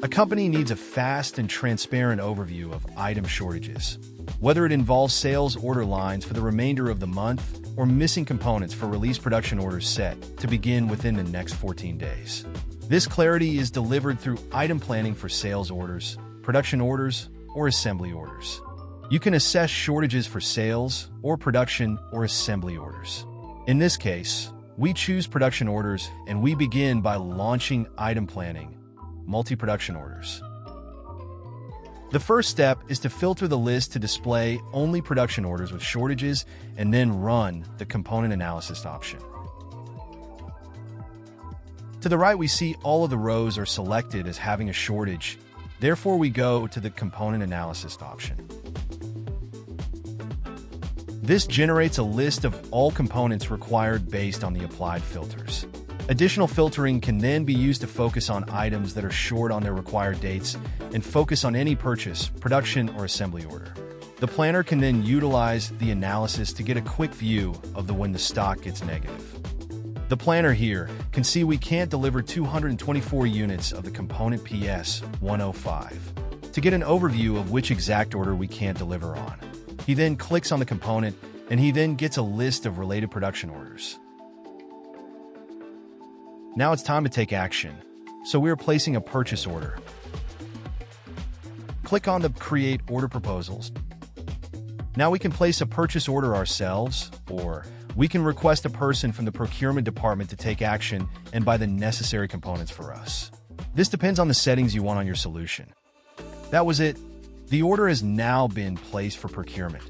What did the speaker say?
A company needs a fast and transparent overview of item shortages, whether it involves sales order lines for the remainder of the month or missing components for release production orders set to begin within the next 14 days. This clarity is delivered through item planning for sales orders, production orders, or assembly orders. You can assess shortages for sales or production or assembly orders. In this case, we choose production orders and we begin by launching item planning, multi-production orders. The first step is to filter the list to display only production orders with shortages and then run the component analysis option. To the right, we see all of the rows are selected as having a shortage. Therefore, we go to the component analysis option. This generates a list of all components required based on the applied filters. Additional filtering can then be used to focus on items that are short on their required dates and focus on any purchase, production, or assembly order. The planner can then utilize the analysis to get a quick view of when the stock gets negative. The planner here can see we can't deliver 224 units of the component PS105. To get an overview of which exact order we can't deliver on, he then clicks on the component and he then gets a list of related production orders. Now it's time to take action. So we are placing a purchase order. Click on the Create Order Proposals. Now we can place a purchase order ourselves, or we can request a person from the procurement department to take action and buy the necessary components for us. This depends on the settings you want on your solution. That was it. The order has now been placed for procurement.